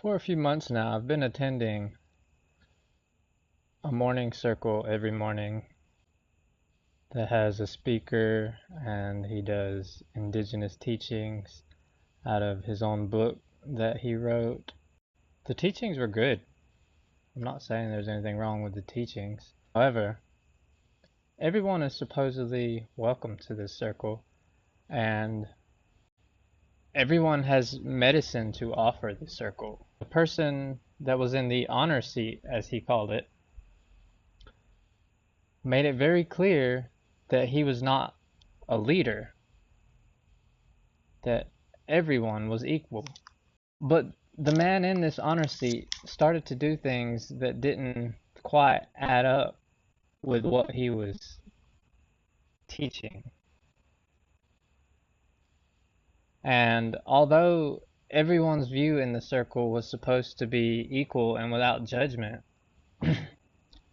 For a few months now, I've been attending a morning circle every morning that has a speaker, and he does indigenous teachings out of his own book that he wrote. The teachings were good. I'm not saying there's anything wrong with the teachings. However, everyone is supposedly welcome to this circle, and everyone has medicine to offer the circle. The person that was in the honor seat, as he called it, made it very clear that he was not a leader, that everyone was equal. But the man in this honor seat started to do things that didn't quite add up with what he was teaching. And although everyone's view in the circle was supposed to be equal and without judgment,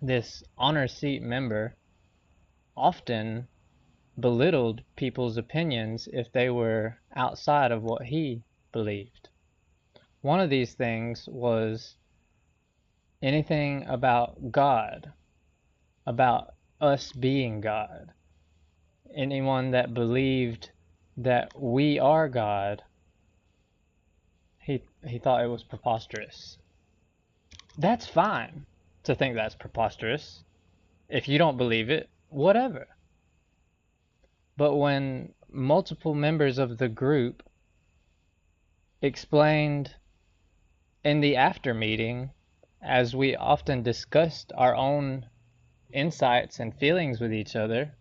this honor seat member often belittled people's opinions if they were outside of what he believed. One of these things was anything about God, about us being God. Anyone that believed that we are God, he thought it was preposterous. That's fine to think that's preposterous. If you don't believe it, whatever. But when multiple members of the group explained in the after meeting, as we often discussed our own insights and feelings with each other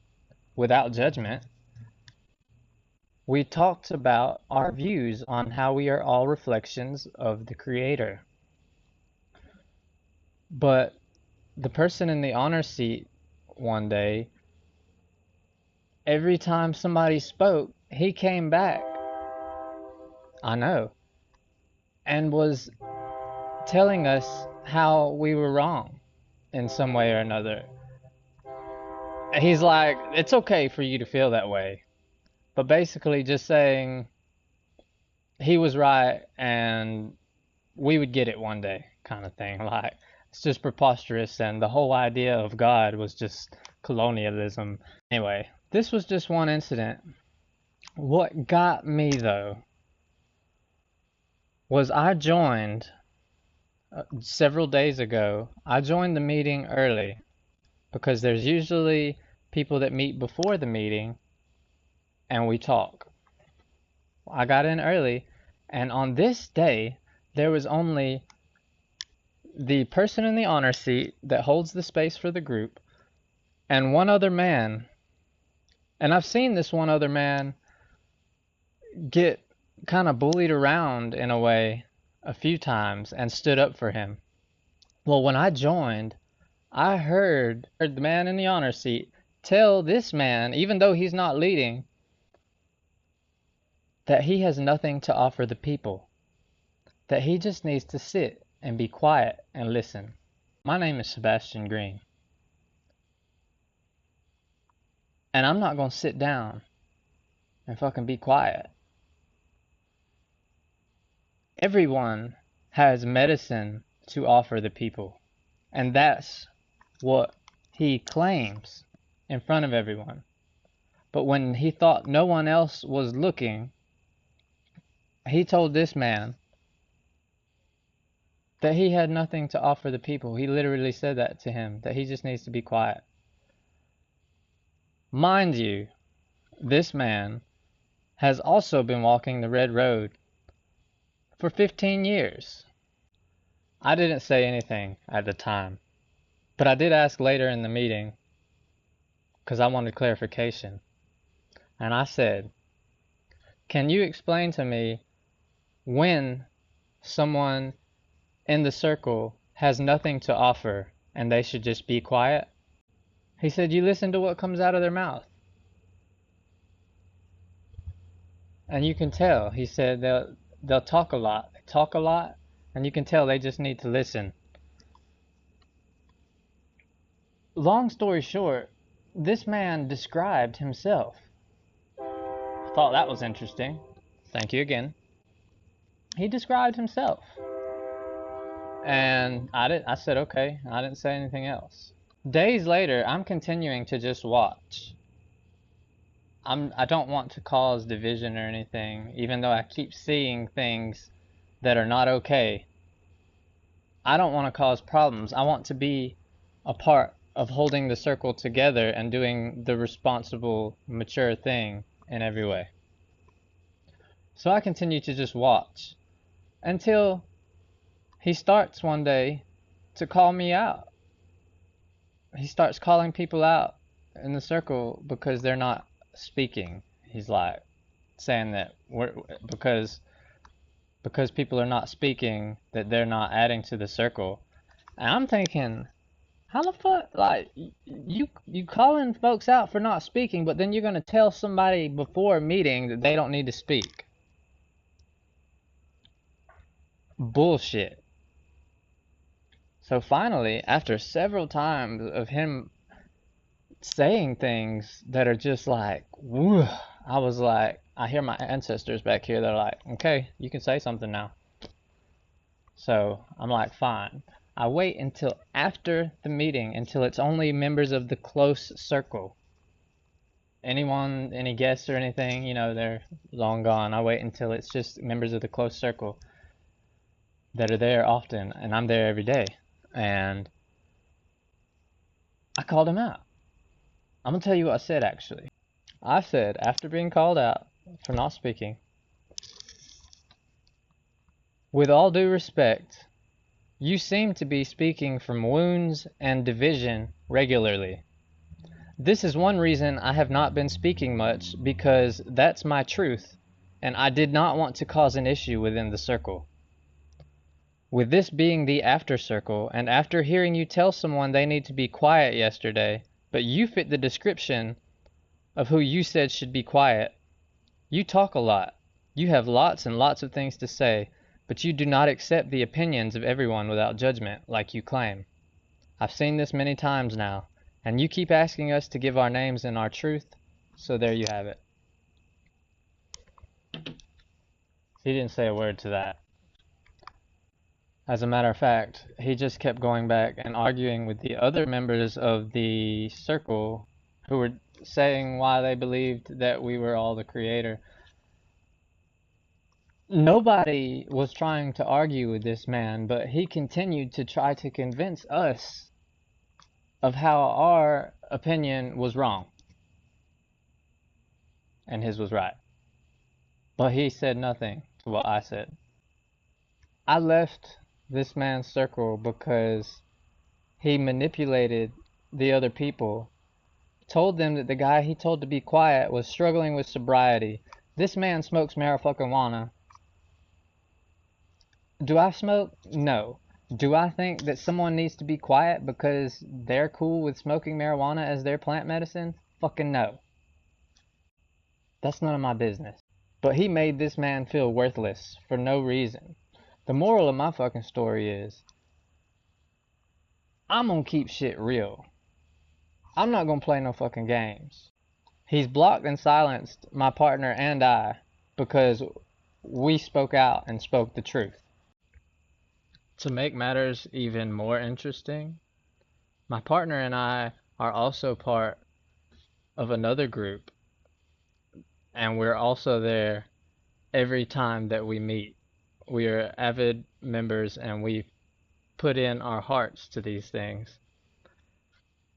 without judgment, we talked about our views on how we are all reflections of the Creator. But the person in the honor seat one day, every time somebody spoke, he came back, I know, and was telling us how we were wrong in some way or another. He's like, it's okay for you to feel that way, but basically just saying he was right and we would get it one day, kind of thing. Like, it's just preposterous, and the whole idea of God was just colonialism. Anyway, this was just one incident. What got me, though, was I joined several days ago. I joined the meeting early because there's usually people that meet before the meeting and we talk. I got in early, and on this day there was only the person in the honor seat that holds the space for the group and one other man. And I've seen this one other man get kind of bullied around in a way a few times and stood up for him. Well, when I joined, I heard the man in the honor seat tell this man, even though he's not leading, that he has nothing to offer the people, that he just needs to sit and be quiet and listen. My name is Sebastian Green, and I'm not going to sit down and fucking be quiet. Everyone has medicine to offer the people, and that's what he claims in front of everyone. But when he thought no one else was looking, he told this man that he had nothing to offer the people. He literally said that to him, that he just needs to be quiet. Mind you, this man has also been walking the red road for 15 years. I didn't say anything at the time, but I did ask later in the meeting because I wanted clarification. And I said, can you explain to me when someone in the circle has nothing to offer and they should just be quiet? He said, you listen to what comes out of their mouth. And you can tell. He said they'll talk a lot. They talk a lot, and you can tell they just need to listen. Long story short, this man described himself. I thought that was interesting. Thank you again. He described himself. And I said, okay. I didn't say anything else. Days later, I'm continuing to just watch. I don't want to cause division or anything, even though I keep seeing things that are not okay. I don't want to cause problems. I want to be a part of holding the circle together and doing the responsible, mature thing in every way. So I continue to just watch until he starts one day to call me out. He starts calling people out in the circle because they're not speaking. He's like saying that because people are not speaking, that they're not adding to the circle. And I'm thinking, how the fuck, like, you calling folks out for not speaking, but then you're gonna tell somebody before a meeting that they don't need to speak? Bullshit. So finally, after several times of him saying things that are just like, woo, I was like, I hear my ancestors back here. They're like, okay, you can say something now. So I'm like, fine. I wait until after the meeting, until it's only members of the close circle. Anyone, any guests or anything, they're long gone. I wait until it's just members of the close circle that are there often, and I'm there every day. And I called him out. I'm gonna tell you what I said, actually. I said, after being called out for not speaking, with all due respect, you seem to be speaking from wounds and division regularly. This is one reason I have not been speaking much, because that's my truth, and I did not want to cause an issue within the circle. With this being the after circle, and after hearing you tell someone they need to be quiet yesterday, but you fit the description of who you said should be quiet. You talk a lot. You have lots and lots of things to say, but you do not accept the opinions of everyone without judgment, like you claim. I've seen this many times now, and you keep asking us to give our names and our truth, so there you have it. He didn't say a word to that. As a matter of fact, he just kept going back and arguing with the other members of the circle who were saying why they believed that we were all the creator. Nobody was trying to argue with this man, but he continued to try to convince us of how our opinion was wrong and his was right. But he said nothing to what I said. I left this man's circle because he manipulated the other people, told them that the guy he told to be quiet was struggling with sobriety. This man smokes marijuana. Do I smoke? No. Do I think that someone needs to be quiet because they're cool with smoking marijuana as their plant medicine? Fucking no. That's none of my business. But he made this man feel worthless for no reason. The moral of my fucking story is, I'm gonna keep shit real. I'm not gonna play no fucking games. He's blocked and silenced my partner and I because we spoke out and spoke the truth. To make matters even more interesting, my partner and I are also part of another group, and we're also there every time that we meet. We are avid members, and we put in our hearts to these things.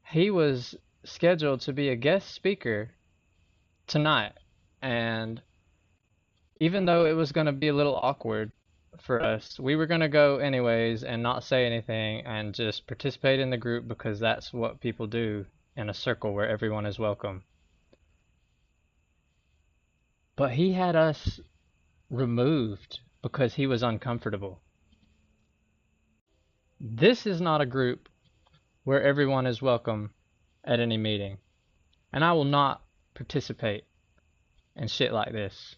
He was scheduled to be a guest speaker tonight, and even though it was going to be a little awkward for us, we were going to go anyways and not say anything and just participate in the group, because that's what people do in a circle where everyone is welcome. But he had us removed because he was uncomfortable. This is not a group where everyone is welcome at any meeting, and I will not participate in shit like this.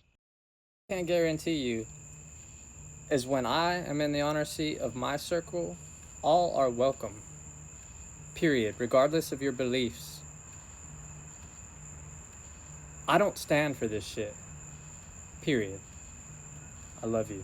I can guarantee you is when I am in the honor seat of my circle, all are welcome. Period. Regardless of your beliefs. I don't stand for this shit. Period. I love you.